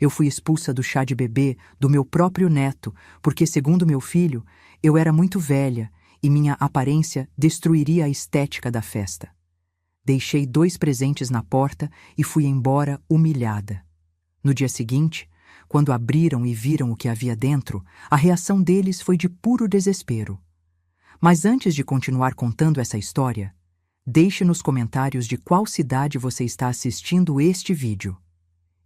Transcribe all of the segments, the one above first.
Eu fui expulsa do chá de bebê do meu próprio neto, porque, segundo meu filho, eu era muito velha e minha aparência destruiria a estética da festa. Deixei 2 presentes na porta e fui embora humilhada. No dia seguinte, quando abriram e viram o que havia dentro, a reação deles foi de puro desespero. Mas antes de continuar contando essa história, deixe nos comentários de qual cidade você está assistindo este vídeo.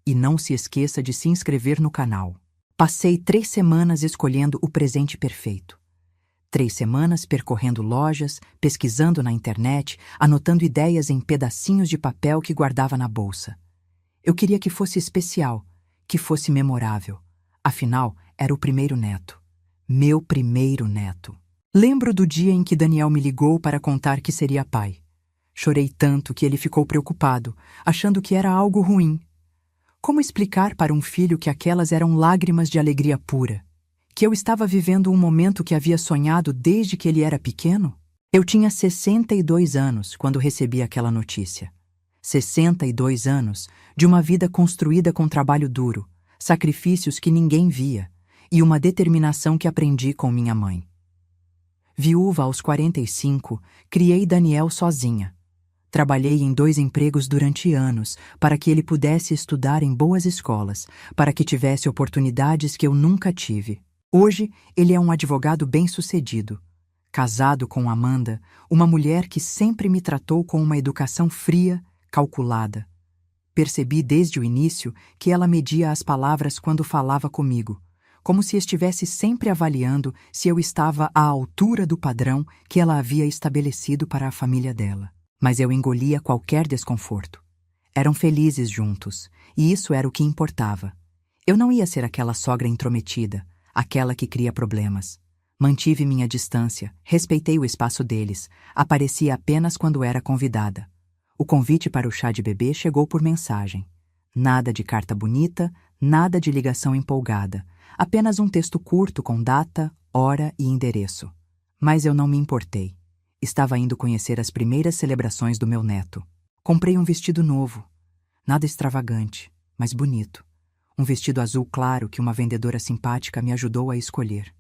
E não se esqueça de se inscrever no canal. Passei 3 semanas escolhendo o presente perfeito. 3 semanas percorrendo lojas, pesquisando na internet, anotando ideias em pedacinhos de papel que guardava na bolsa. Eu queria que fosse especial, que fosse memorável. Afinal, era o primeiro neto. Meu primeiro neto. Lembro do dia em que Daniel me ligou para contar que seria pai. Chorei tanto que ele ficou preocupado, achando que era algo ruim. Como explicar para um filho que aquelas eram lágrimas de alegria pura? Que eu estava vivendo um momento que havia sonhado desde que ele era pequeno? Eu tinha 62 anos quando recebi aquela notícia. 62 anos de uma vida construída com trabalho duro, sacrifícios que ninguém via e uma determinação que aprendi com minha mãe. Viúva aos 45, criei Daniel sozinha. Trabalhei em 2 empregos durante anos para que ele pudesse estudar em boas escolas, para que tivesse oportunidades que eu nunca tive. Hoje, ele é um advogado bem-sucedido, casado com Amanda, uma mulher que sempre me tratou com uma educação fria, calculada. Percebi desde o início que ela media as palavras quando falava comigo, como se estivesse sempre avaliando se eu estava à altura do padrão que ela havia estabelecido para a família dela. Mas eu engolia qualquer desconforto. Eram felizes juntos, e isso era o que importava. Eu não ia ser aquela sogra intrometida, aquela que cria problemas. Mantive minha distância, respeitei o espaço deles, aparecia apenas quando era convidada. O convite para o chá de bebê chegou por mensagem. Nada de carta bonita, nada de ligação empolgada, apenas um texto curto com data, hora e endereço. Mas eu não me importei. Estava indo conhecer as primeiras celebrações do meu neto. Comprei um vestido novo. Nada extravagante, mas bonito. Um vestido azul claro que uma vendedora simpática me ajudou a escolher.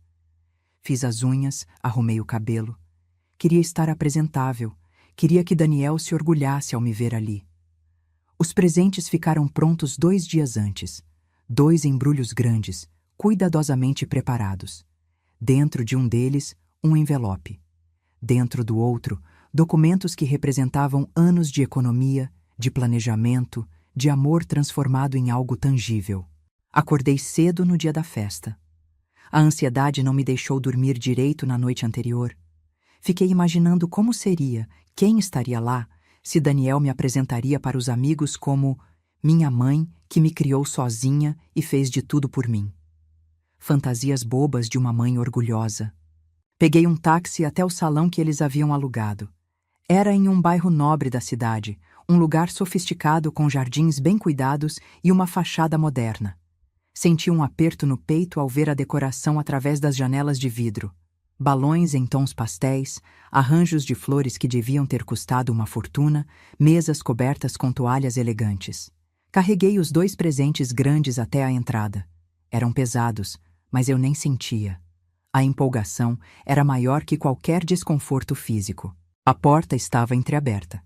Fiz as unhas, arrumei o cabelo. Queria estar apresentável. Queria que Daniel se orgulhasse ao me ver ali. Os presentes ficaram prontos 2 dias antes. 2 embrulhos grandes, cuidadosamente preparados. Dentro de um deles, um envelope. Dentro do outro, documentos que representavam anos de economia, de planejamento, de amor transformado em algo tangível. Acordei cedo no dia da festa. A ansiedade não me deixou dormir direito na noite anterior. Fiquei imaginando como seria, quem estaria lá, se Daniel me apresentaria para os amigos como minha mãe que me criou sozinha e fez de tudo por mim. Fantasias bobas de uma mãe orgulhosa. Peguei um táxi até o salão que eles haviam alugado. Era em um bairro nobre da cidade, um lugar sofisticado com jardins bem cuidados e uma fachada moderna. Senti um aperto no peito ao ver a decoração através das janelas de vidro. Balões em tons pastéis, arranjos de flores que deviam ter custado uma fortuna, mesas cobertas com toalhas elegantes. Carreguei os 2 presentes grandes até a entrada. Eram pesados, mas eu nem sentia. A empolgação era maior que qualquer desconforto físico. A porta estava entreaberta.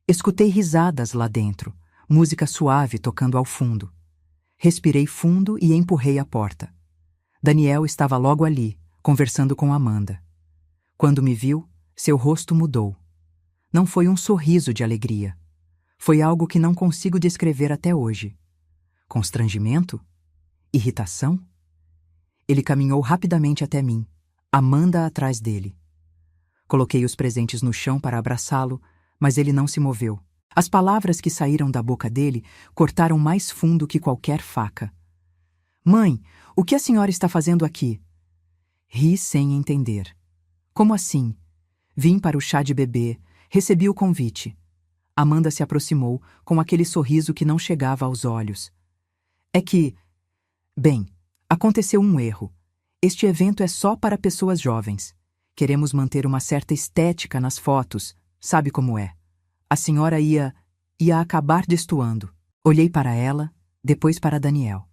Escutei risadas lá dentro, música suave tocando ao fundo. Respirei fundo e empurrei a porta. Daniel estava logo ali, conversando com Amanda. Quando me viu, seu rosto mudou. Não foi um sorriso de alegria. Foi algo que não consigo descrever até hoje. Constrangimento? Irritação? Ele caminhou rapidamente até mim, Amanda atrás dele. Coloquei os presentes no chão para abraçá-lo, mas ele não se moveu. As palavras que saíram da boca dele cortaram mais fundo que qualquer faca. Mãe, o que a senhora está fazendo aqui? Ri sem entender. Como assim? Vim para o chá de bebê, recebi o convite. Amanda se aproximou, com aquele sorriso que não chegava aos olhos. É que... Bem, aconteceu um erro. Este evento é só para pessoas jovens. Queremos manter uma certa estética nas fotos, sabe como é. A senhora ia acabar destoando. Olhei para ela, depois para Daniel.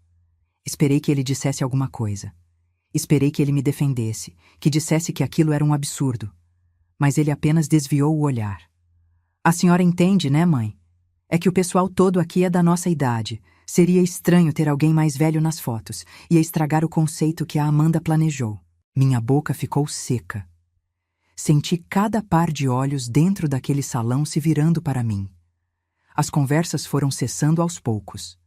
Esperei que ele dissesse alguma coisa. Esperei que ele me defendesse, que dissesse que aquilo era um absurdo. Mas ele apenas desviou o olhar. A senhora entende, né, mãe? É que o pessoal todo aqui é da nossa idade. Seria estranho ter alguém mais velho nas fotos. Ia estragar o conceito que a Amanda planejou. Minha boca ficou seca. Senti cada par de olhos dentro daquele salão se virando para mim. As conversas foram cessando aos poucos.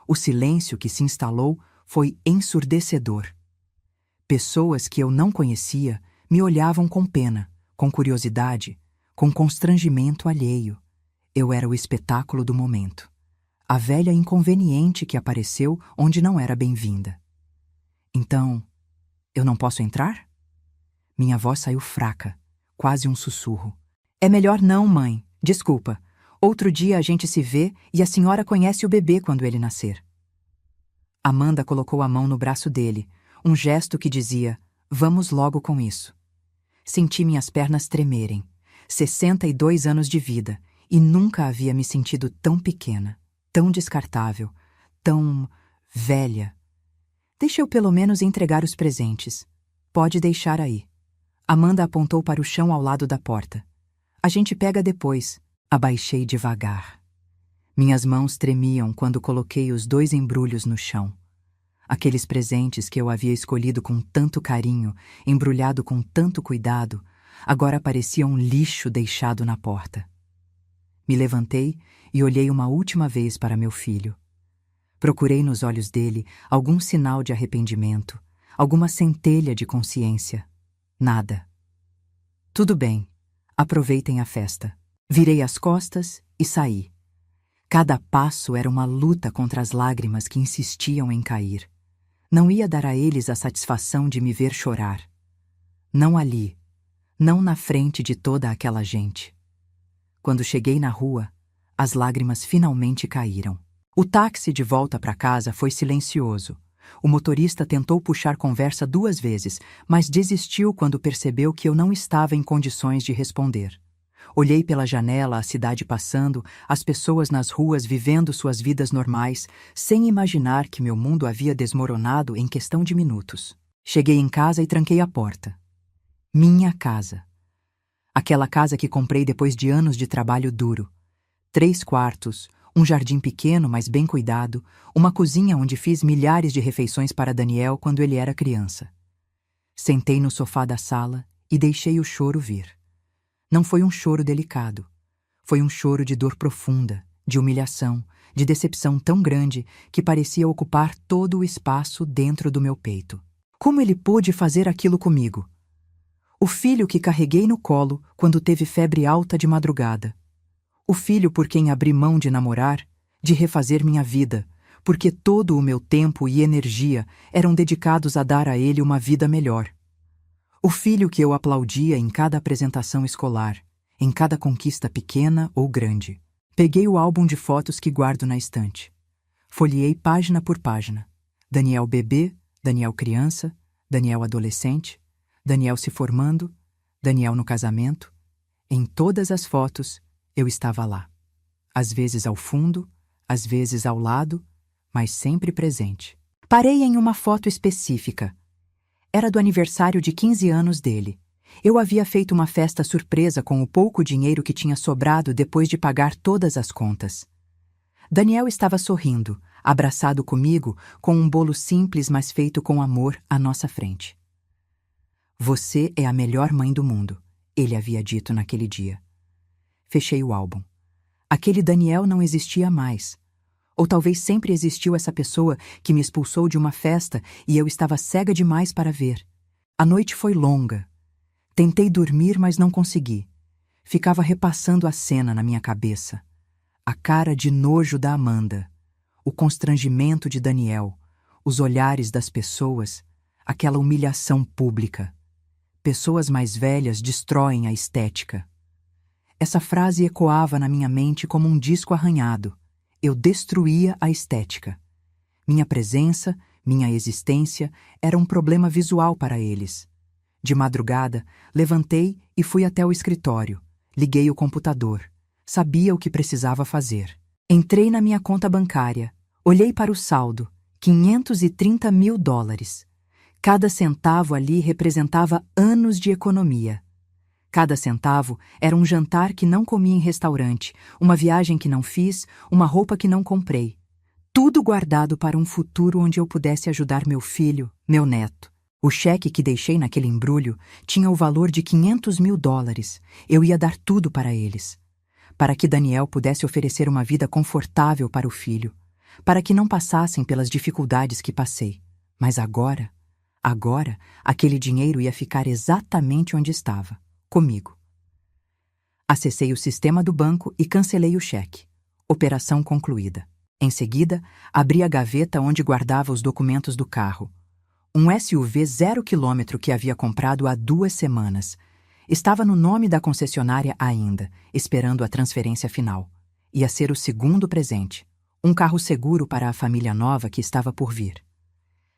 O silêncio que se instalou foi ensurdecedor. Pessoas que eu não conhecia me olhavam com pena, com curiosidade, com constrangimento alheio. Eu era o espetáculo do momento. A velha inconveniente que apareceu onde não era bem-vinda. Então, eu não posso entrar? Minha voz saiu fraca, quase um sussurro. É melhor não, mãe. Desculpa. Outro dia a gente se vê e a senhora conhece o bebê quando ele nascer. Amanda colocou a mão no braço dele, um gesto que dizia, vamos logo com isso. Senti minhas pernas tremerem. 62 anos de vida, e nunca havia me sentido tão pequena, tão descartável, tão velha. Deixa eu pelo menos entregar os presentes. Pode deixar aí. Amanda apontou para o chão ao lado da porta. A gente pega depois. Abaixei devagar. Minhas mãos tremiam quando coloquei os 2 embrulhos no chão. Aqueles presentes que eu havia escolhido com tanto carinho, embrulhado com tanto cuidado, agora pareciam um lixo deixado na porta. Me levantei e olhei uma última vez para meu filho. Procurei nos olhos dele algum sinal de arrependimento, alguma centelha de consciência. Nada. Tudo bem. Aproveitem a festa. Virei as costas e saí. Cada passo era uma luta contra as lágrimas que insistiam em cair. Não ia dar a eles a satisfação de me ver chorar. Não ali. Não na frente de toda aquela gente. Quando cheguei na rua, as lágrimas finalmente caíram. O táxi de volta para casa foi silencioso. O motorista tentou puxar conversa 2 vezes, mas desistiu quando percebeu que eu não estava em condições de responder. Olhei pela janela a cidade passando, as pessoas nas ruas vivendo suas vidas normais, sem imaginar que meu mundo havia desmoronado em questão de minutos. Cheguei em casa e tranquei a porta. Minha casa. Aquela casa que comprei depois de anos de trabalho duro. 3 quartos, um jardim pequeno, mas bem cuidado, uma cozinha onde fiz milhares de refeições para Daniel quando ele era criança. Sentei no sofá da sala e deixei o choro vir. Não foi um choro delicado. Foi um choro de dor profunda, de humilhação, de decepção tão grande que parecia ocupar todo o espaço dentro do meu peito. Como ele pôde fazer aquilo comigo? O filho que carreguei no colo quando teve febre alta de madrugada. O filho por quem abri mão de namorar, de refazer minha vida, porque todo o meu tempo e energia eram dedicados a dar a ele uma vida melhor. O filho que eu aplaudia em cada apresentação escolar, em cada conquista pequena ou grande. Peguei o álbum de fotos que guardo na estante. Folheei página por página. Daniel bebê, Daniel criança, Daniel adolescente, Daniel se formando, Daniel no casamento. Em todas as fotos, eu estava lá. Às vezes ao fundo, às vezes ao lado, mas sempre presente. Parei em uma foto específica. Era do aniversário de 15 anos dele. Eu havia feito uma festa surpresa com o pouco dinheiro que tinha sobrado depois de pagar todas as contas. Daniel estava sorrindo, abraçado comigo, com um bolo simples, mas feito com amor à nossa frente. Você é a melhor mãe do mundo, ele havia dito naquele dia. Fechei o álbum. Aquele Daniel não existia mais. Ou talvez sempre existiu essa pessoa que me expulsou de uma festa e eu estava cega demais para ver. A noite foi longa. Tentei dormir, mas não consegui. Ficava repassando a cena na minha cabeça. A cara de nojo da Amanda, o constrangimento de Daniel, os olhares das pessoas, aquela humilhação pública. Pessoas mais velhas destroem a estética. Essa frase ecoava na minha mente como um disco arranhado. Eu destruía a estética. Minha presença, minha existência era um problema visual para eles. De madrugada, levantei e fui até o escritório. Liguei o computador. Sabia o que precisava fazer. Entrei na minha conta bancária. Olhei para o saldo 530 mil dólares. Cada centavo ali representava anos de economia. Cada centavo era um jantar que não comi em restaurante, uma viagem que não fiz, uma roupa que não comprei. Tudo guardado para um futuro onde eu pudesse ajudar meu filho, meu neto. O cheque que deixei naquele embrulho tinha o valor de 500 mil dólares. Eu ia dar tudo para eles. Para que Daniel pudesse oferecer uma vida confortável para o filho. Para que não passassem pelas dificuldades que passei. Mas agora, aquele dinheiro ia ficar exatamente onde estava, comigo. Acessei o sistema do banco e cancelei o cheque. Operação concluída. Em seguida, abri a gaveta onde guardava os documentos do carro. Um SUV 0 km que havia comprado há 2 semanas. Estava no nome da concessionária ainda, esperando a transferência final. Ia ser o segundo presente. Um carro seguro para a família nova que estava por vir.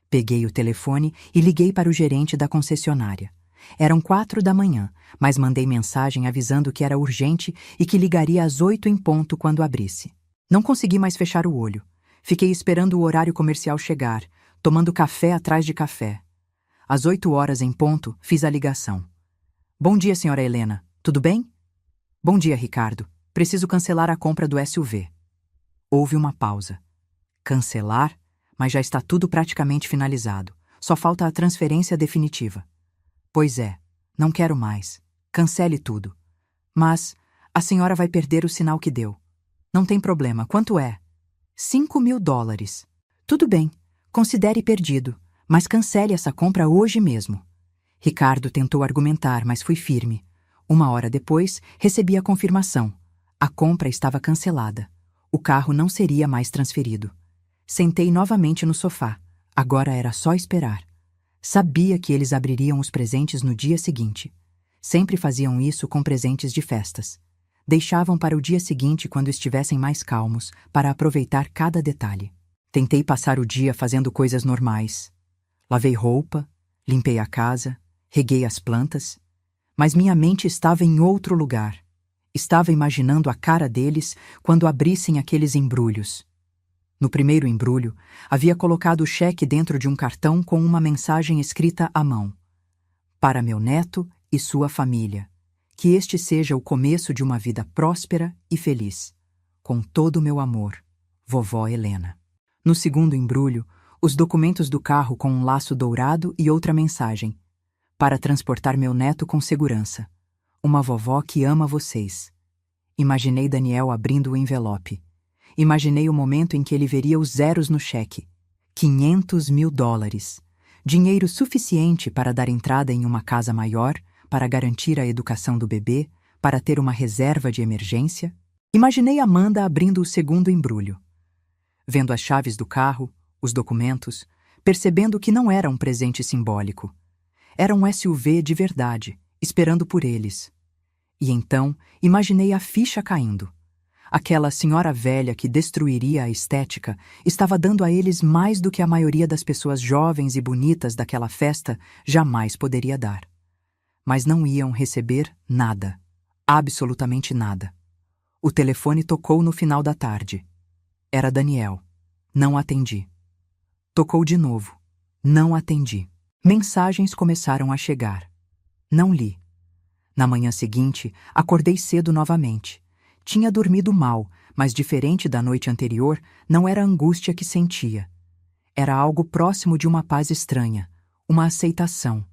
Peguei o telefone e liguei para o gerente da concessionária. Eram 4 da manhã, mas mandei mensagem avisando que era urgente e que ligaria às 8 em ponto quando abrisse. Não consegui mais fechar o olho. Fiquei esperando o horário comercial chegar, tomando café atrás de café. Às 8 horas em ponto, fiz a ligação. Bom dia, senhora Helena. Tudo bem? Bom dia, Ricardo. Preciso cancelar a compra do SUV. Houve uma pausa. Cancelar? Mas já está tudo praticamente finalizado. Só falta a transferência definitiva. Pois é, não quero mais. Cancele tudo. Mas a senhora vai perder o sinal que deu. Não tem problema. Quanto é? 5 mil dólares. Tudo bem. Considere perdido, mas cancele essa compra hoje mesmo. Ricardo tentou argumentar, mas fui firme. 1 hora depois, recebi a confirmação. A compra estava cancelada. O carro não seria mais transferido. Sentei novamente no sofá. Agora era só esperar. Sabia que eles abririam os presentes no dia seguinte. Sempre faziam isso com presentes de festas. Deixavam para o dia seguinte quando estivessem mais calmos, para aproveitar cada detalhe. Tentei passar o dia fazendo coisas normais. Lavei roupa, limpei a casa, reguei as plantas. Mas minha mente estava em outro lugar. Estava imaginando a cara deles quando abrissem aqueles embrulhos. No primeiro embrulho, havia colocado o cheque dentro de um cartão com uma mensagem escrita à mão. Para meu neto e sua família. Que este seja o começo de uma vida próspera e feliz. Com todo o meu amor, vovó Helena. No segundo embrulho, os documentos do carro com um laço dourado e outra mensagem. Para transportar meu neto com segurança. Uma vovó que ama vocês. Imaginei Daniel abrindo o envelope. Imaginei o momento em que ele veria os zeros no cheque. 500 mil dólares. Dinheiro suficiente para dar entrada em uma casa maior, para garantir a educação do bebê, para ter uma reserva de emergência. Imaginei Amanda abrindo o segundo embrulho. Vendo as chaves do carro, os documentos, percebendo que não era um presente simbólico. Era um SUV de verdade, esperando por eles. E então, imaginei a ficha caindo. Aquela senhora velha que destruiria a estética estava dando a eles mais do que a maioria das pessoas jovens e bonitas daquela festa jamais poderia dar. Mas não iam receber nada. Absolutamente nada. O telefone tocou no final da tarde. Era Daniel. Não atendi. Tocou de novo. Não atendi. Mensagens começaram a chegar. Não li. Na manhã seguinte, acordei cedo novamente. Tinha dormido mal, mas diferente da noite anterior, não era a angústia que sentia. Era algo próximo de uma paz estranha, uma aceitação.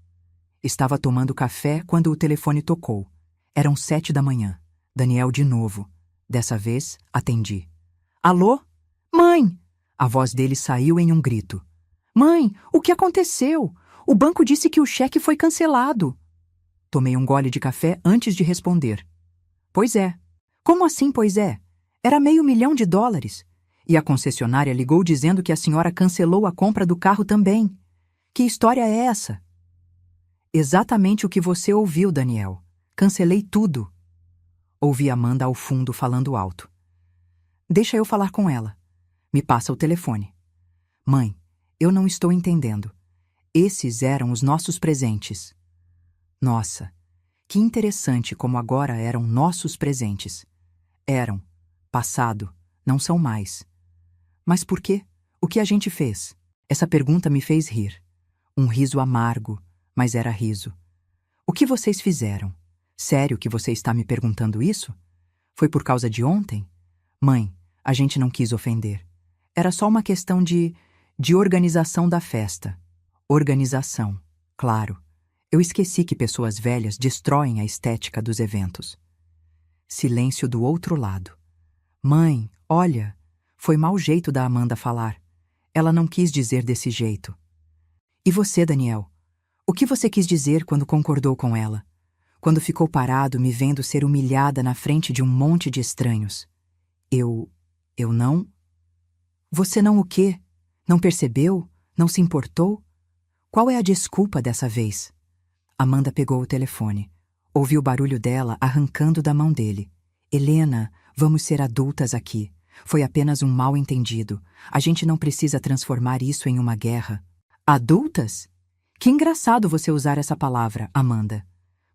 Estava tomando café quando o telefone tocou. Eram 7 da manhã. Daniel de novo. Dessa vez, atendi. Alô? Mãe! A voz dele saiu em um grito. Mãe, o que aconteceu? O banco disse que o cheque foi cancelado. Tomei um gole de café antes de responder. Pois é. Como assim, pois é? Era $500 mil. E a concessionária ligou dizendo que a senhora cancelou a compra do carro também. Que história é essa? Exatamente o que você ouviu, Daniel. Cancelei tudo. Ouvi Amanda ao fundo falando alto. Deixa eu falar com ela. Me passa o telefone. Mãe, eu não estou entendendo. Esses eram os nossos presentes. Nossa, que interessante como agora eram nossos presentes. Eram. Passado. Não são mais. Mas por quê? O que a gente fez? Essa pergunta me fez rir. Um riso amargo, mas era riso. O que vocês fizeram? Sério que você está me perguntando isso? Foi por causa de ontem? Mãe, a gente não quis ofender. Era só uma questão de organização da festa. Organização, claro. Eu esqueci que pessoas velhas destroem a estética dos eventos. Silêncio do outro lado. Mãe, olha, foi mau jeito da Amanda falar. Ela não quis dizer desse jeito. E você, Daniel? O que você quis dizer quando concordou com ela? Quando ficou parado me vendo ser humilhada na frente de um monte de estranhos? Eu não? Você não o quê? Não percebeu? Não se importou? Qual é a desculpa dessa vez? Amanda pegou o telefone. Ouviu o barulho dela arrancando da mão dele. Helena, vamos ser adultas aqui. Foi apenas um mal-entendido. A gente não precisa transformar isso em uma guerra. Adultas? Que engraçado você usar essa palavra, Amanda.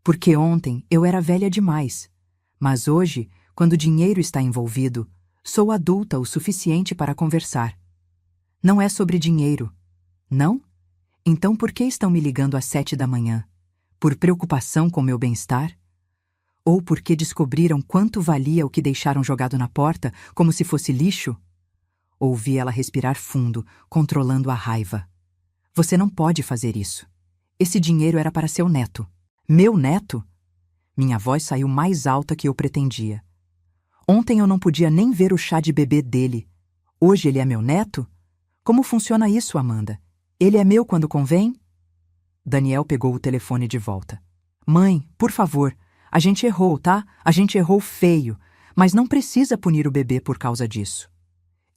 Porque ontem eu era velha demais. Mas hoje, quando dinheiro está envolvido, sou adulta o suficiente para conversar. Não é sobre dinheiro. Não? Então por que estão me ligando às 7 da manhã? Por preocupação com meu bem-estar? Ou porque descobriram quanto valia o que deixaram jogado na porta, como se fosse lixo? Ouvi ela respirar fundo, controlando a raiva. Você não pode fazer isso. Esse dinheiro era para seu neto. Meu neto? Minha voz saiu mais alta que eu pretendia. Ontem eu não podia nem ver o chá de bebê dele. Hoje ele é meu neto? Como funciona isso, Amanda? Ele é meu quando convém? Daniel pegou o telefone de volta. Mãe, por favor, a gente errou, tá? A gente errou feio, mas não precisa punir o bebê por causa disso.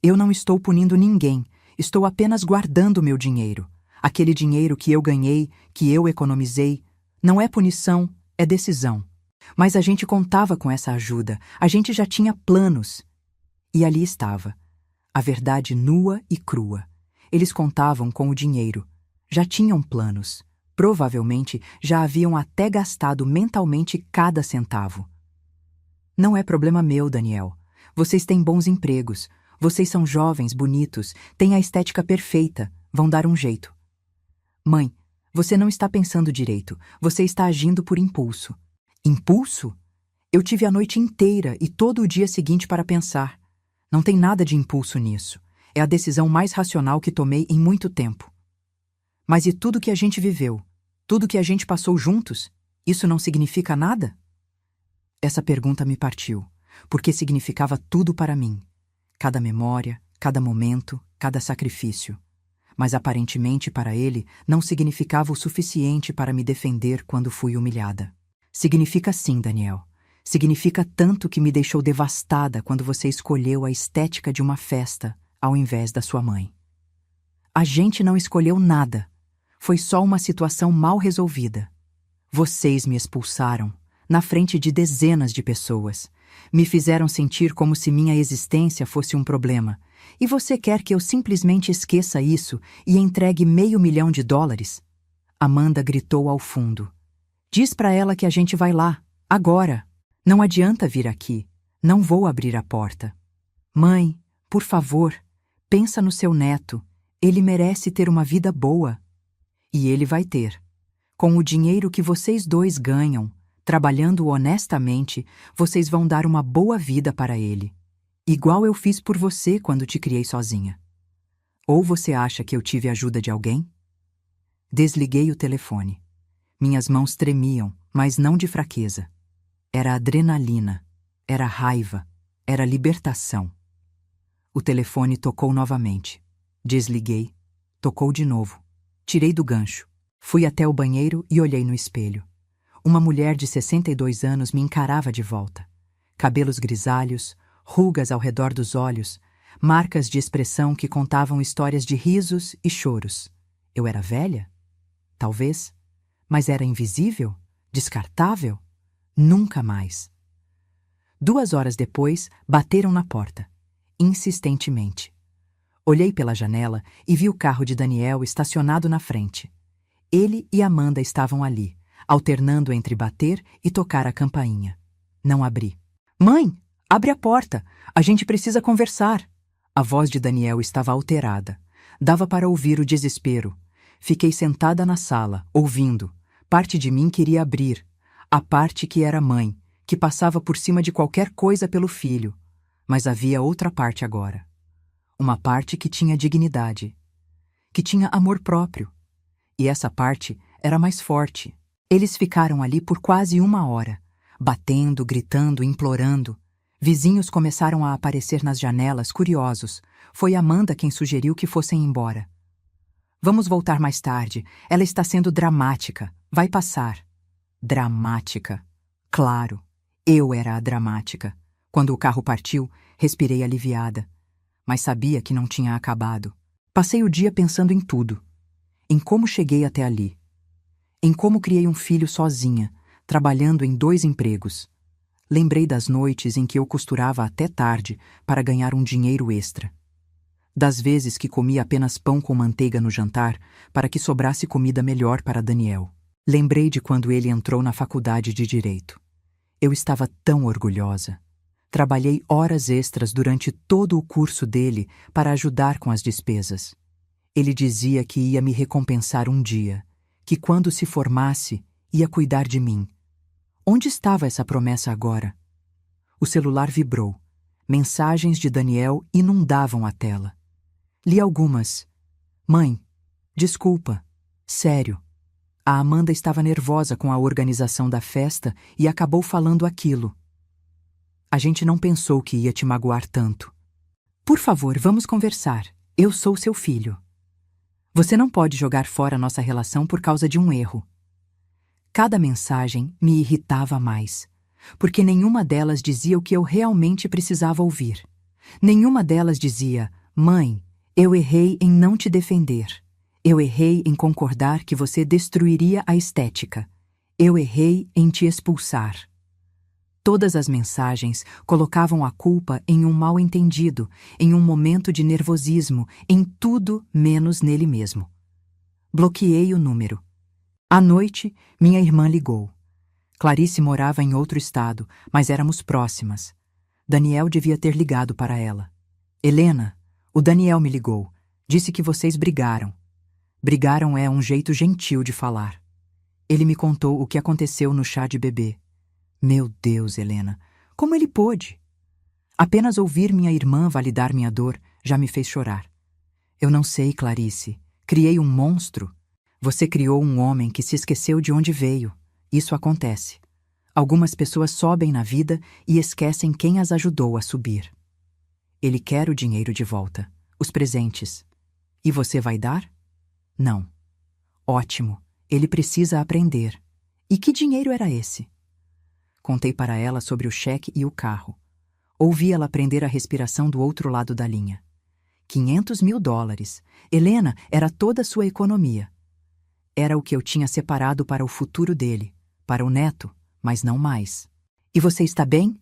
Eu não estou punindo ninguém, estou apenas guardando meu dinheiro. Aquele dinheiro que eu ganhei, que eu economizei. Não é punição, é decisão. Mas a gente contava com essa ajuda, a gente já tinha planos. E ali estava, a verdade nua e crua. Eles contavam com o dinheiro, já tinham planos. Provavelmente já haviam até gastado mentalmente cada centavo. Não é problema meu, Daniel. Vocês têm bons empregos. Vocês são jovens, bonitos, têm a estética perfeita. Vão dar um jeito. Mãe, você não está pensando direito. Você está agindo por impulso. Impulso? Eu tive a noite inteira e todo o dia seguinte para pensar. Não tem nada de impulso nisso. É a decisão mais racional que tomei em muito tempo. Mas e tudo que a gente viveu? Tudo que a gente passou juntos? Isso não significa nada? Essa pergunta me partiu, porque significava tudo para mim. Cada memória, cada momento, cada sacrifício. Mas aparentemente para ele não significava o suficiente para me defender quando fui humilhada. Significa sim, Daniel. Significa tanto que me deixou devastada quando você escolheu a estética de uma festa ao invés da sua mãe. A gente não escolheu nada. Foi só uma situação mal resolvida. Vocês me expulsaram, na frente de dezenas de pessoas. Me fizeram sentir como se minha existência fosse um problema. E você quer que eu simplesmente esqueça isso e entregue $500 mil? Amanda gritou ao fundo. Diz pra ela que a gente vai lá, agora. Não adianta vir aqui. Não vou abrir a porta. Mãe, por favor, pensa no seu neto. Ele merece ter uma vida boa. E ele vai ter. Com o dinheiro que vocês dois ganham, trabalhando honestamente, vocês vão dar uma boa vida para ele. Igual eu fiz por você quando te criei sozinha. Ou você acha que eu tive ajuda de alguém? Desliguei o telefone. Minhas mãos tremiam, mas não de fraqueza. Era adrenalina, era raiva, era libertação. O telefone tocou novamente. Desliguei. Tocou de novo. Tirei do gancho. Fui até o banheiro e olhei no espelho. Uma mulher de 62 anos me encarava de volta. Cabelos grisalhos, rugas ao redor dos olhos, marcas de expressão que contavam histórias de risos e choros. Eu era velha? Talvez. Mas era invisível? Descartável? Nunca mais. 2 horas depois, bateram na porta. Insistentemente. Olhei pela janela e vi o carro de Daniel estacionado na frente. Ele e Amanda estavam ali, alternando entre bater e tocar a campainha. Não abri. Mãe, abre a porta! A gente precisa conversar! A voz de Daniel estava alterada. Dava para ouvir o desespero. Fiquei sentada na sala, ouvindo. Parte de mim queria abrir. A parte que era mãe, que passava por cima de qualquer coisa pelo filho. Mas havia outra parte agora. Uma parte que tinha dignidade. Que tinha amor próprio. E essa parte era mais forte. Eles ficaram ali por quase 1 hora, batendo, gritando, implorando. Vizinhos começaram a aparecer nas janelas, curiosos. Foi Amanda quem sugeriu que fossem embora. Vamos voltar mais tarde. Ela está sendo dramática. Vai passar. Dramática. Claro, eu era a dramática. Quando o carro partiu, respirei aliviada. Mas sabia que não tinha acabado. Passei o dia pensando em tudo. Em como cheguei até ali. Em como criei um filho sozinha, trabalhando em 2 empregos. Lembrei das noites em que eu costurava até tarde para ganhar um dinheiro extra. Das vezes que comia apenas pão com manteiga no jantar para que sobrasse comida melhor para Daniel. Lembrei de quando ele entrou na faculdade de Direito. Eu estava tão orgulhosa. Trabalhei horas extras durante todo o curso dele para ajudar com as despesas. Ele dizia que ia me recompensar um dia, que quando se formasse, ia cuidar de mim. Onde estava essa promessa agora? O celular vibrou. Mensagens de Daniel inundavam a tela. Li algumas. Mãe, desculpa. Sério. A Amanda estava nervosa com a organização da festa e acabou falando aquilo. A gente não pensou que ia te magoar tanto. Por favor, vamos conversar. Eu sou seu filho. Você não pode jogar fora nossa relação por causa de um erro. Cada mensagem me irritava mais, porque nenhuma delas dizia o que eu realmente precisava ouvir. Nenhuma delas dizia, mãe, eu errei em não te defender. Eu errei em concordar que você destruiria a estética. Eu errei em te expulsar. Todas as mensagens colocavam a culpa em um mal-entendido, em um momento de nervosismo, em tudo menos nele mesmo. Bloqueei o número. À noite, minha irmã ligou. Clarice morava em outro estado, mas éramos próximas. Daniel devia ter ligado para ela. Helena, o Daniel me ligou. Disse que vocês brigaram. Brigaram é um jeito gentil de falar. Ele me contou o que aconteceu no chá de bebê. Meu Deus, Helena, como ele pôde? Apenas ouvir minha irmã validar minha dor já me fez chorar. Eu não sei, Clarice. Criei um monstro. Você criou um homem que se esqueceu de onde veio. Isso acontece. Algumas pessoas sobem na vida e esquecem quem as ajudou a subir. Ele quer o dinheiro de volta, os presentes. E você vai dar? Não. Ótimo. Ele precisa aprender. E que dinheiro era esse? Contei para ela sobre o cheque e o carro. Ouvi ela prender a respiração do outro lado da linha. 500 mil dólares. Helena, era toda a sua economia. Era o que eu tinha separado para o futuro dele, para o neto, mas não mais. E você está bem?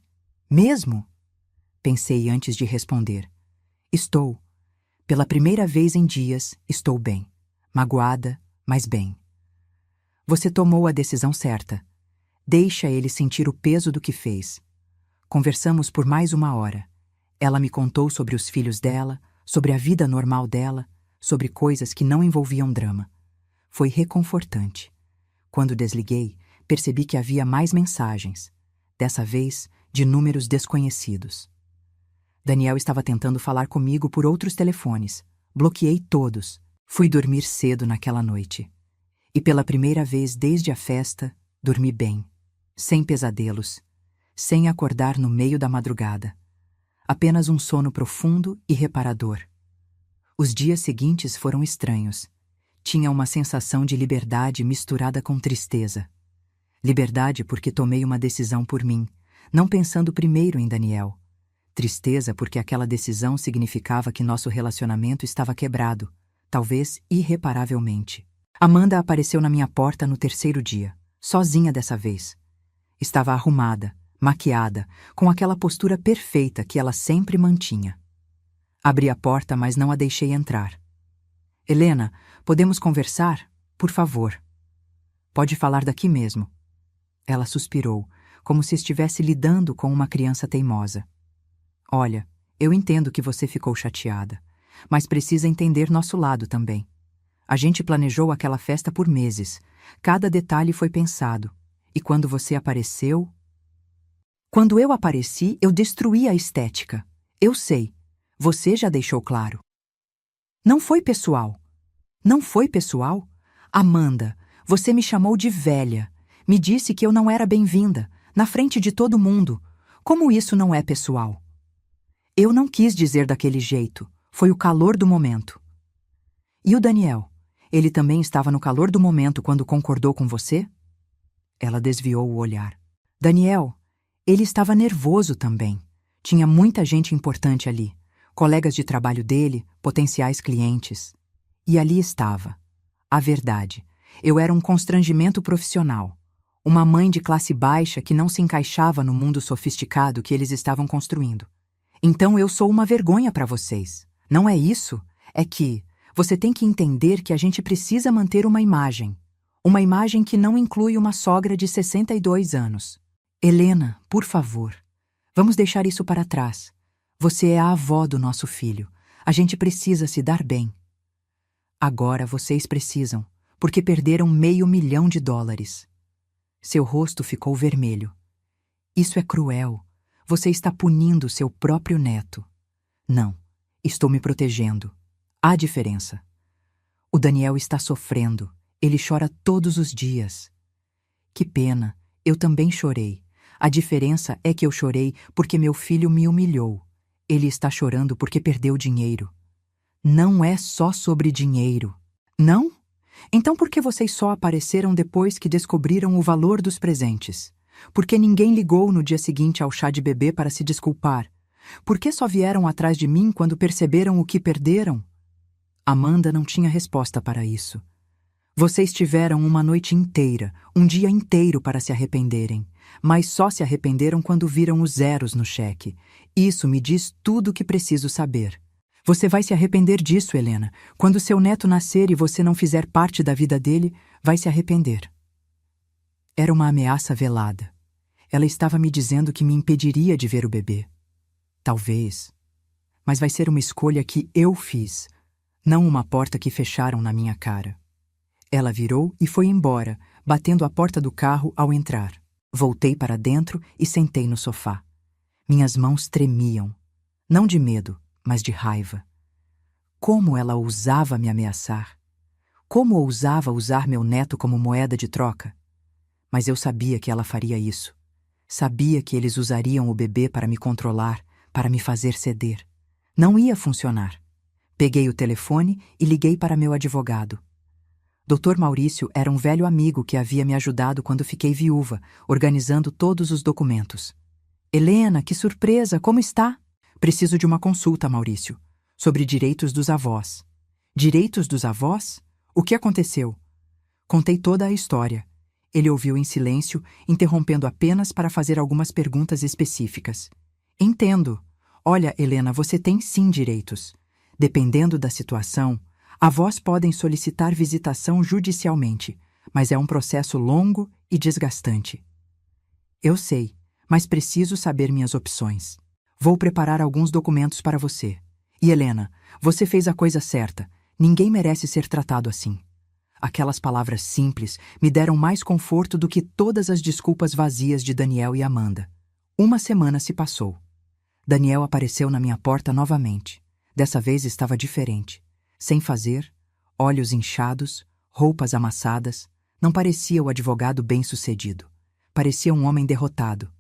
Mesmo? Pensei antes de responder. Estou. Pela primeira vez em dias, estou bem. Magoada, mas bem. Você tomou a decisão certa. Deixa ele sentir o peso do que fez. Conversamos por mais 1 hora. Ela me contou sobre os filhos dela, sobre a vida normal dela, sobre coisas que não envolviam drama. Foi reconfortante. Quando desliguei, percebi que havia mais mensagens, dessa vez de números desconhecidos. Daniel estava tentando falar comigo por outros telefones. Bloqueei todos. Fui dormir cedo naquela noite. E pela primeira vez desde a festa, dormi bem. Sem pesadelos. Sem acordar no meio da madrugada. Apenas um sono profundo e reparador. Os dias seguintes foram estranhos. Tinha uma sensação de liberdade misturada com tristeza. Liberdade porque tomei uma decisão por mim, não pensando primeiro em Daniel. Tristeza porque aquela decisão significava que nosso relacionamento estava quebrado, talvez irreparavelmente. Amanda apareceu na minha porta no 3º dia, sozinha dessa vez. Estava arrumada, maquiada, com aquela postura perfeita que ela sempre mantinha. Abri a porta, mas não a deixei entrar. Helena, podemos conversar? Por favor. Pode falar daqui mesmo. Ela suspirou, como se estivesse lidando com uma criança teimosa. Olha, eu entendo que você ficou chateada, mas precisa entender nosso lado também. A gente planejou aquela festa por meses. Cada detalhe foi pensado. E quando você apareceu... Quando eu apareci, eu destruí a estética. Eu sei. Você já deixou claro. Não foi pessoal. Não foi pessoal? Amanda, você me chamou de velha. Me disse que eu não era bem-vinda, na frente de todo mundo. Como isso não é pessoal? Eu não quis dizer daquele jeito. Foi o calor do momento. E o Daniel? Ele também estava no calor do momento quando concordou com você? Ela desviou o olhar. Daniel, ele estava nervoso também. Tinha muita gente importante ali. Colegas de trabalho dele, potenciais clientes. E ali estava. A verdade. Eu era um constrangimento profissional. Uma mãe de classe baixa que não se encaixava no mundo sofisticado que eles estavam construindo. Então eu sou uma vergonha para vocês. Não é isso? É que você tem que entender que a gente precisa manter uma imagem. Uma imagem que não inclui uma sogra de 62 anos. Helena, por favor. Vamos deixar isso para trás. Você é a avó do nosso filho. A gente precisa se dar bem. Agora vocês precisam, porque perderam $500.000. Seu rosto ficou vermelho. Isso é cruel. Você está punindo seu próprio neto. Não, estou me protegendo. Há diferença. O Daniel está sofrendo. Ele chora todos os dias. Que pena, eu também chorei. A diferença é que eu chorei porque meu filho me humilhou. Ele está chorando porque perdeu dinheiro. Não é só sobre dinheiro. Não? Então por que vocês só apareceram depois que descobriram o valor dos presentes? Por que ninguém ligou no dia seguinte ao chá de bebê para se desculpar? Por que só vieram atrás de mim quando perceberam o que perderam? Amanda não tinha resposta para isso. Vocês tiveram uma noite inteira, um dia inteiro para se arrependerem, mas só se arrependeram quando viram os zeros no cheque. Isso me diz tudo o que preciso saber. Você vai se arrepender disso, Helena. Quando seu neto nascer e você não fizer parte da vida dele, vai se arrepender. Era uma ameaça velada. Ela estava me dizendo que me impediria de ver o bebê. Talvez. Mas vai ser uma escolha que eu fiz, não uma porta que fecharam na minha cara. Ela virou e foi embora, batendo a porta do carro ao entrar. Voltei para dentro e sentei no sofá. Minhas mãos tremiam. Não de medo, mas de raiva. Como ela ousava me ameaçar? Como ousava usar meu neto como moeda de troca? Mas eu sabia que ela faria isso. Sabia que eles usariam o bebê para me controlar, para me fazer ceder. Não ia funcionar. Peguei o telefone e liguei para meu advogado. Dr. Maurício era um velho amigo que havia me ajudado quando fiquei viúva, organizando todos os documentos. Helena, que surpresa! Como está? Preciso de uma consulta, Maurício, sobre direitos dos avós. Direitos dos avós? O que aconteceu? Contei toda a história. Ele ouviu em silêncio, interrompendo apenas para fazer algumas perguntas específicas. Entendo. Olha, Helena, você tem sim direitos. Dependendo da situação, avós podem solicitar visitação judicialmente, mas é um processo longo e desgastante. Eu sei, mas preciso saber minhas opções. Vou preparar alguns documentos para você. E Helena, você fez a coisa certa. Ninguém merece ser tratado assim. Aquelas palavras simples me deram mais conforto do que todas as desculpas vazias de Daniel e Amanda. Uma semana se passou. Daniel apareceu na minha porta novamente. Dessa vez estava diferente. Sem fazer, olhos inchados, roupas amassadas. Não parecia o advogado bem-sucedido. Parecia um homem derrotado.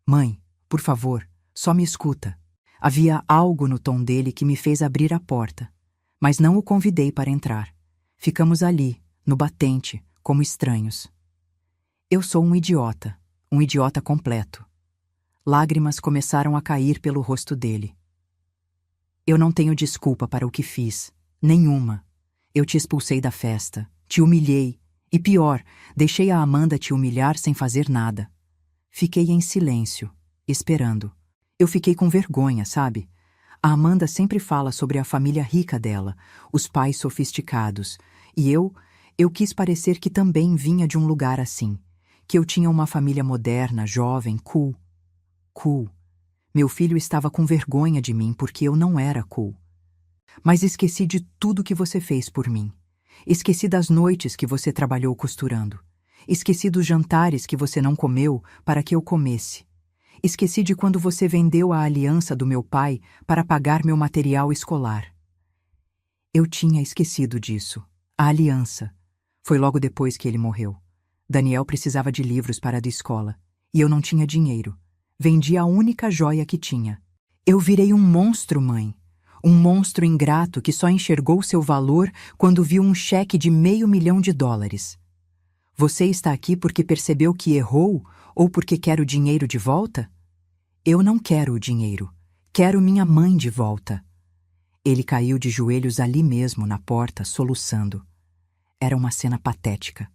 Mãe, por favor, só me escuta. Havia algo no tom dele que me fez abrir a porta, mas não o convidei para entrar. Ficamos ali, no batente, como estranhos. Eu sou um idiota completo. Lágrimas começaram a cair pelo rosto dele. Eu não tenho desculpa para o que fiz, nenhuma. Eu te expulsei da festa, te humilhei, e pior, deixei a Amanda te humilhar sem fazer nada. Fiquei em silêncio, esperando. Eu fiquei com vergonha, sabe? A Amanda sempre fala sobre a família rica dela, os pais sofisticados, e eu quis parecer que também vinha de um lugar assim, que eu tinha uma família moderna, jovem, cool. Cool. Meu filho estava com vergonha de mim porque eu não era cool. Mas esqueci de tudo que você fez por mim. Esqueci das noites que você trabalhou costurando. Esqueci dos jantares que você não comeu para que eu comesse. Esqueci de quando você vendeu a aliança do meu pai para pagar meu material escolar. Eu tinha esquecido disso. A aliança. Foi logo depois que ele morreu. Daniel precisava de livros para a da escola. E eu não tinha dinheiro. Vendi a única joia que tinha. Eu virei um monstro, mãe. Um monstro ingrato que só enxergou seu valor quando viu um cheque de $500.000. Você está aqui porque percebeu que errou ou porque quer o dinheiro de volta? Eu não quero o dinheiro. Quero minha mãe de volta. Ele caiu de joelhos ali mesmo na porta, soluçando. Era uma cena patética.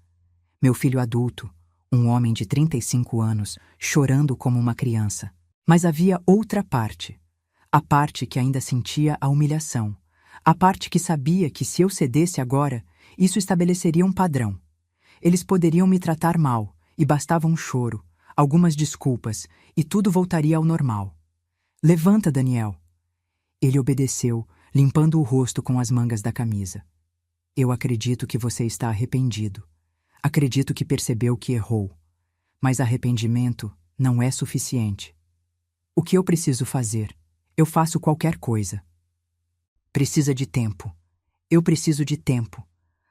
Meu filho adulto, um homem de 35 anos, chorando como uma criança. Mas havia outra parte. A parte que ainda sentia a humilhação. A parte que sabia que se eu cedesse agora, isso estabeleceria um padrão. Eles poderiam me tratar mal, e bastava um choro, algumas desculpas, e tudo voltaria ao normal. Levanta, Daniel. Ele obedeceu, limpando o rosto com as mangas da camisa. Eu acredito que você está arrependido. Acredito que percebeu que errou. Mas arrependimento não é suficiente. O que eu preciso fazer? Eu faço qualquer coisa. Precisa de tempo. Eu preciso de tempo.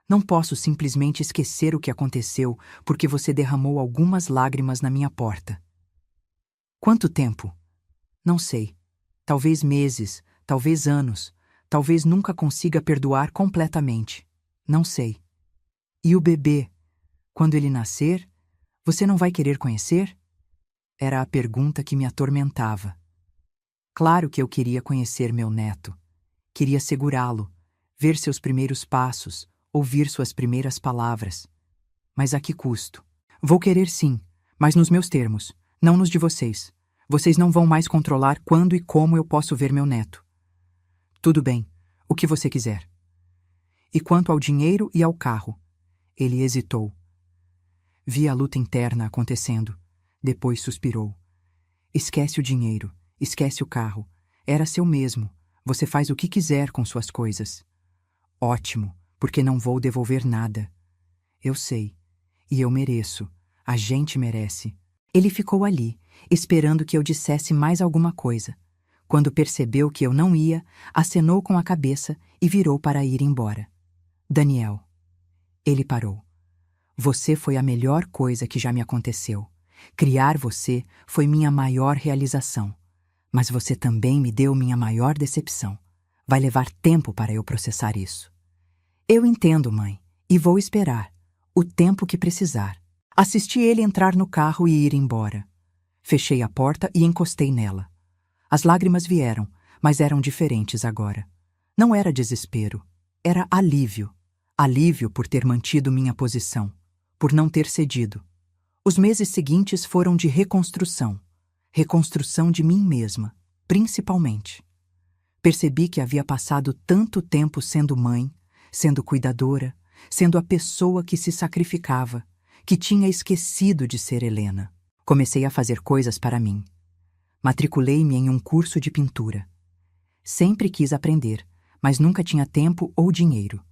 Não posso simplesmente esquecer o que aconteceu porque você derramou algumas lágrimas na minha porta. Quanto tempo? Não sei. Talvez meses, talvez anos, talvez nunca consiga perdoar completamente. Não sei. E o bebê? Quando ele nascer, você não vai querer conhecer? Era a pergunta que me atormentava. Claro que eu queria conhecer meu neto. Queria segurá-lo, ver seus primeiros passos, ouvir suas primeiras palavras. Mas a que custo? Vou querer sim, mas nos meus termos, não nos de vocês. Vocês não vão mais controlar quando e como eu posso ver meu neto. Tudo bem, o que você quiser. E quanto ao dinheiro e ao carro? Ele hesitou. Vi a luta interna acontecendo. Depois suspirou. Esquece o dinheiro, esquece o carro. Era seu mesmo. Você faz o que quiser com suas coisas. Ótimo, porque não vou devolver nada. Eu sei. E eu mereço. A gente merece. Ele ficou ali, esperando que eu dissesse mais alguma coisa. Quando percebeu que eu não ia, acenou com a cabeça e virou para ir embora. Daniel. Ele parou. Você foi a melhor coisa que já me aconteceu. Criar você foi minha maior realização. Mas você também me deu minha maior decepção. Vai levar tempo para eu processar isso. Eu entendo, mãe, e vou esperar. O tempo que precisar. Assisti ele entrar no carro e ir embora. Fechei a porta e encostei nela. As lágrimas vieram, mas eram diferentes agora. Não era desespero, era alívio. Alívio por ter mantido minha posição, por não ter cedido. Os meses seguintes foram de reconstrução. Reconstrução de mim mesma, principalmente. Percebi que havia passado tanto tempo sendo mãe, sendo cuidadora, sendo a pessoa que se sacrificava, que tinha esquecido de ser Helena. Comecei a fazer coisas para mim. Matriculei-me em um curso de pintura. Sempre quis aprender, mas nunca tinha tempo ou dinheiro.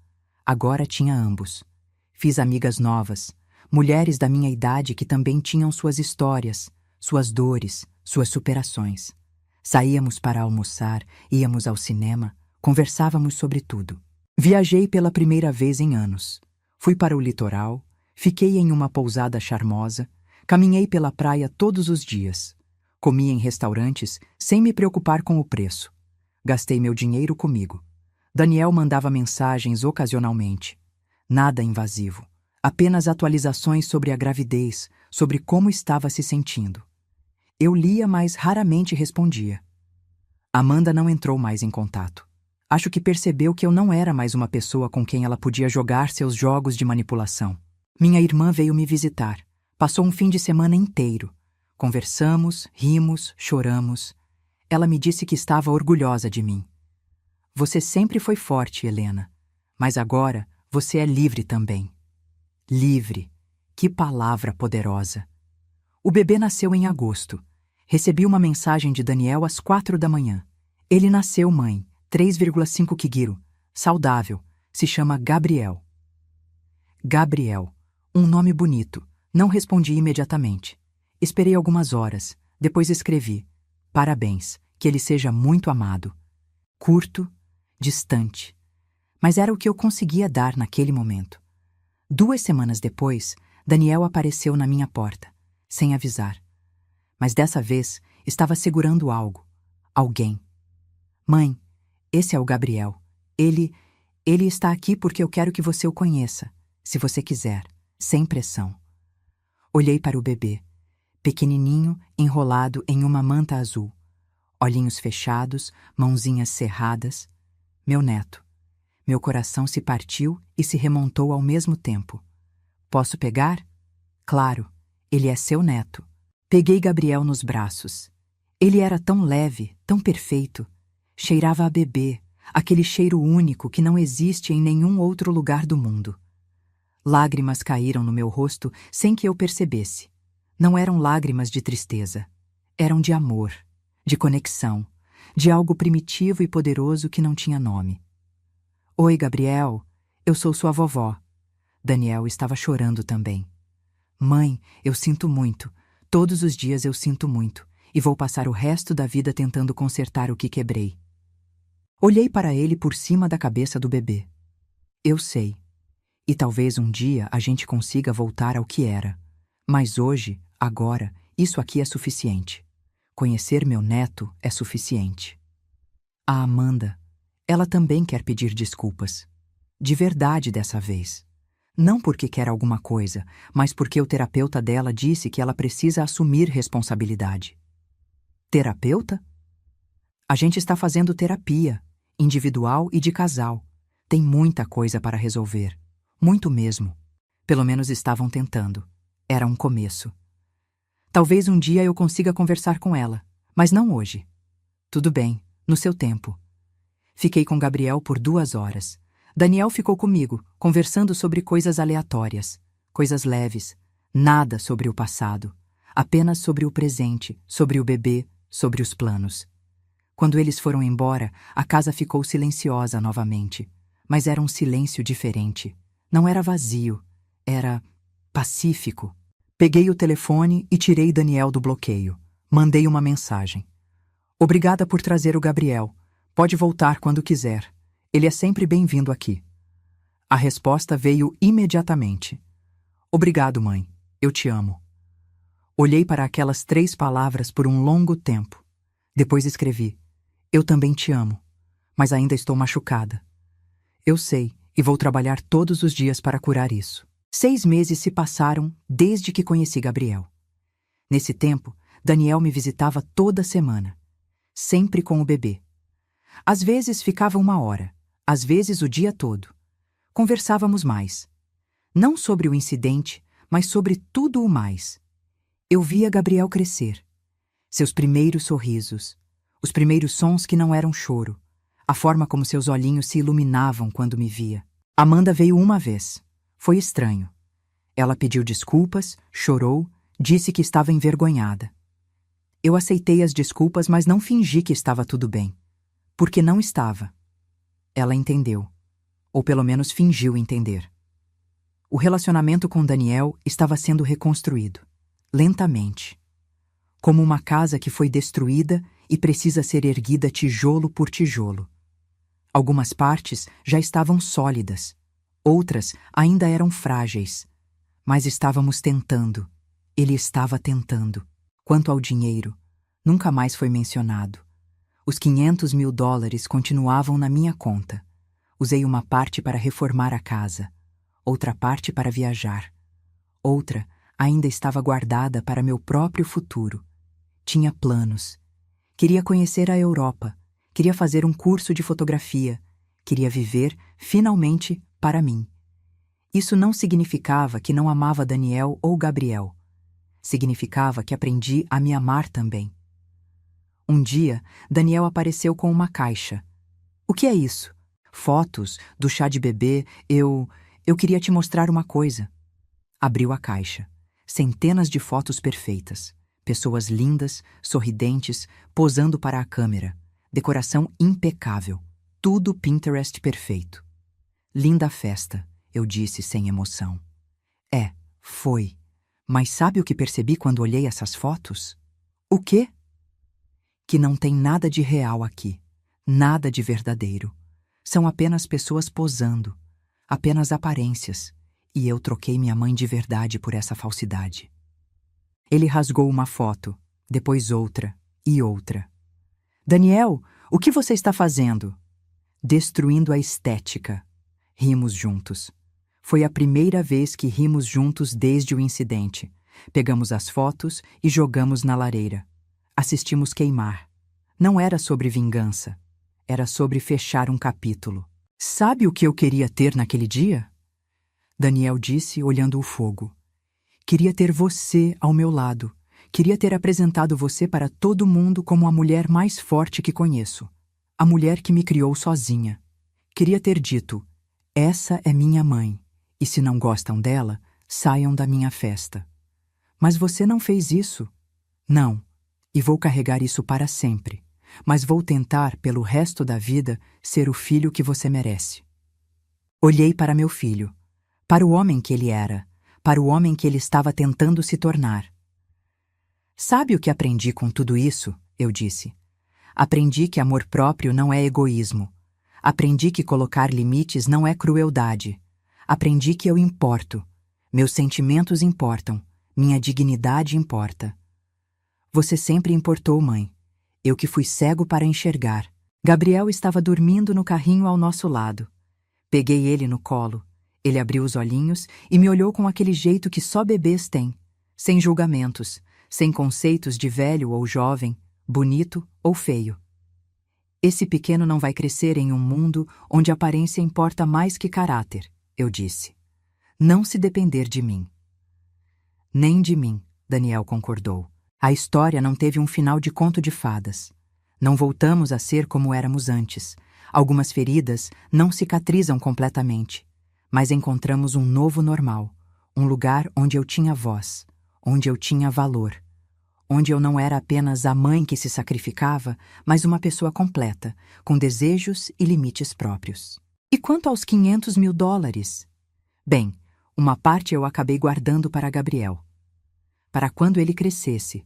Agora tinha ambos. Fiz amigas novas, mulheres da minha idade que também tinham suas histórias, suas dores, suas superações. Saíamos para almoçar, íamos ao cinema, conversávamos sobre tudo. Viajei pela primeira vez em anos. Fui para o litoral, fiquei em uma pousada charmosa, caminhei pela praia todos os dias. Comi em restaurantes sem me preocupar com o preço. Gastei meu dinheiro comigo. Daniel mandava mensagens ocasionalmente. Nada invasivo. Apenas atualizações sobre a gravidez, sobre como estava se sentindo. Eu lia, mas raramente respondia. Amanda não entrou mais em contato. Acho que percebeu que eu não era mais uma pessoa com quem ela podia jogar seus jogos de manipulação. Minha irmã veio me visitar. Passou um fim de semana inteiro. Conversamos, rimos, choramos. Ela me disse que estava orgulhosa de mim. Você sempre foi forte, Helena. Mas agora você é livre também. Livre. Que palavra poderosa. O bebê nasceu em agosto. Recebi uma mensagem de Daniel às 4 da manhã. Ele nasceu, mãe. 3,5 kg, saudável, se chama Gabriel. Gabriel, um nome bonito. Não respondi imediatamente. Esperei algumas horas, depois escrevi: parabéns, que ele seja muito amado. Curto, distante. Mas era o que eu conseguia dar naquele momento. 2 semanas depois, Daniel apareceu na minha porta, sem avisar. Mas dessa vez, estava segurando algo. Alguém. Mãe, esse é o Gabriel. Ele está aqui porque eu quero que você o conheça, se você quiser, sem pressão. Olhei para o bebê, pequenininho, enrolado em uma manta azul. Olhinhos fechados, mãozinhas cerradas. Meu neto. Meu coração se partiu e se remontou ao mesmo tempo. Posso pegar? Claro, ele é seu neto. Peguei Gabriel nos braços. Ele era tão leve, tão perfeito. Cheirava a bebê, aquele cheiro único que não existe em nenhum outro lugar do mundo. Lágrimas caíram no meu rosto sem que eu percebesse. Não eram lágrimas de tristeza. Eram de amor, de conexão, de algo primitivo e poderoso que não tinha nome. Oi, Gabriel. Eu sou sua vovó. Daniel estava chorando também. Mãe, eu sinto muito. Todos os dias eu sinto muito. E vou passar o resto da vida tentando consertar o que quebrei. Olhei para ele por cima da cabeça do bebê. Eu sei. E talvez um dia a gente consiga voltar ao que era. Mas hoje, agora, isso aqui é suficiente. Conhecer meu neto é suficiente. A Amanda, ela também quer pedir desculpas. De verdade dessa vez. Não porque quer alguma coisa, mas porque o terapeuta dela disse que ela precisa assumir responsabilidade. Terapeuta? A gente está fazendo terapia, individual e de casal. Tem muita coisa para resolver. Muito mesmo. Pelo menos estavam tentando. Era um começo. Talvez um dia eu consiga conversar com ela, mas não hoje. Tudo bem, no seu tempo. Fiquei com Gabriel por 2 horas. Daniel ficou comigo, conversando sobre coisas aleatórias, coisas leves, nada sobre o passado, apenas sobre o presente, sobre o bebê, sobre os planos. Quando eles foram embora, a casa ficou silenciosa novamente, mas era um silêncio diferente. Não era vazio, era pacífico. Peguei o telefone e tirei Daniel do bloqueio. Mandei uma mensagem. Obrigada por trazer o Gabriel. Pode voltar quando quiser. Ele é sempre bem-vindo aqui. A resposta veio imediatamente. Obrigado, mãe. Eu te amo. Olhei para aquelas 3 palavras por um longo tempo. Depois escrevi: eu também te amo, mas ainda estou machucada. Eu sei, e vou trabalhar todos os dias para curar isso. 6 meses se passaram desde que conheci Gabriel. Nesse tempo, Daniel me visitava toda semana, sempre com o bebê. Às vezes ficava 1 hora, às vezes o dia todo. Conversávamos mais. Não sobre o incidente, mas sobre tudo o mais. Eu via Gabriel crescer. Seus primeiros sorrisos, os primeiros sons que não eram choro, a forma como seus olhinhos se iluminavam quando me via. Amanda veio uma vez. Foi estranho. Ela pediu desculpas, chorou, disse que estava envergonhada. Eu aceitei as desculpas, mas não fingi que estava tudo bem. Porque não estava. Ela entendeu. Ou pelo menos fingiu entender. O relacionamento com Daniel estava sendo reconstruído. Lentamente. Como uma casa que foi destruída e precisa ser erguida tijolo por tijolo. Algumas partes já estavam sólidas. Outras ainda eram frágeis. Mas estávamos tentando. Ele estava tentando. Quanto ao dinheiro, nunca mais foi mencionado. Os $500 mil continuavam na minha conta. Usei uma parte para reformar a casa, outra parte para viajar. Outra ainda estava guardada para meu próprio futuro. Tinha planos. Queria conhecer a Europa, queria fazer um curso de fotografia, queria viver, finalmente, para mim. Isso não significava que não amava Daniel ou Gabriel. Significava que aprendi a me amar também. Um dia, Daniel apareceu com uma caixa. O que é isso? Fotos, do chá de bebê, eu queria te mostrar uma coisa. Abriu a caixa. Centenas de fotos perfeitas. Pessoas lindas, sorridentes, posando para a câmera. Decoração impecável. Tudo Pinterest perfeito. Linda festa, eu disse sem emoção. Foi. Mas sabe o que percebi quando olhei essas fotos? O quê? Que não tem nada de real aqui. Nada de verdadeiro. São apenas pessoas posando. Apenas aparências. E eu troquei minha mãe de verdade por essa falsidade. Ele rasgou uma foto, depois outra e outra. Daniel, o que você está fazendo? Destruindo a estética. Rimos juntos. Foi a primeira vez que rimos juntos desde o incidente. Pegamos as fotos e jogamos na lareira. Assistimos queimar. Não era sobre vingança. Era sobre fechar um capítulo. Sabe o que eu queria ter naquele dia? Daniel disse, olhando o fogo. Queria ter você ao meu lado. Queria ter apresentado você para todo mundo como a mulher mais forte que conheço. A mulher que me criou sozinha. Queria ter dito, essa é minha mãe. E se não gostam dela, saiam da minha festa. Mas você não fez isso. Não. E vou carregar isso para sempre. Mas vou tentar, pelo resto da vida, ser o filho que você merece. Olhei para meu filho. Para o homem que ele era. Para o homem que ele estava tentando se tornar. Sabe o que aprendi com tudo isso? Eu disse. Aprendi que amor próprio não é egoísmo. Aprendi que colocar limites não é crueldade. Aprendi que eu importo. Meus sentimentos importam. Minha dignidade importa. Você sempre importou, mãe. Eu que fui cego para enxergar. Gabriel estava dormindo no carrinho ao nosso lado. Peguei ele no colo. Ele abriu os olhinhos e me olhou com aquele jeito que só bebês têm. Sem julgamentos, sem conceitos de velho ou jovem, bonito ou feio. Esse pequeno não vai crescer em um mundo onde aparência importa mais que caráter. Eu disse. Não se depender de mim. Nem de mim, Daniel concordou. A história não teve um final de conto de fadas. Não voltamos a ser como éramos antes. Algumas feridas não cicatrizam completamente. Mas encontramos um novo normal. Um lugar onde eu tinha voz. Onde eu tinha valor. Onde eu não era apenas a mãe que se sacrificava, mas uma pessoa completa, com desejos e limites próprios. E quanto aos $500 mil? Bem, uma parte eu acabei guardando para Gabriel. Para quando ele crescesse.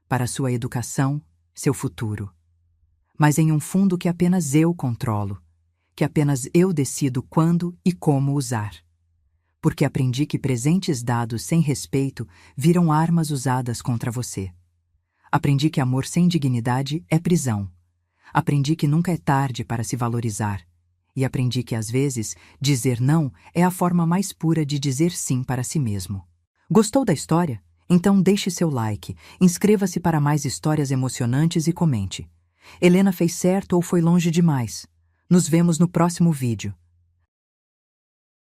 Para sua educação, seu futuro. Mas em um fundo que apenas eu controlo. Que apenas eu decido quando e como usar. Porque aprendi que presentes dados sem respeito viram armas usadas contra você. Aprendi que amor sem dignidade é prisão. Aprendi que nunca é tarde para se valorizar. E aprendi que, às vezes, dizer não é a forma mais pura de dizer sim para si mesmo. Gostou da história? Então deixe seu like, inscreva-se para mais histórias emocionantes e comente. Helena fez certo ou foi longe demais? Nos vemos no próximo vídeo.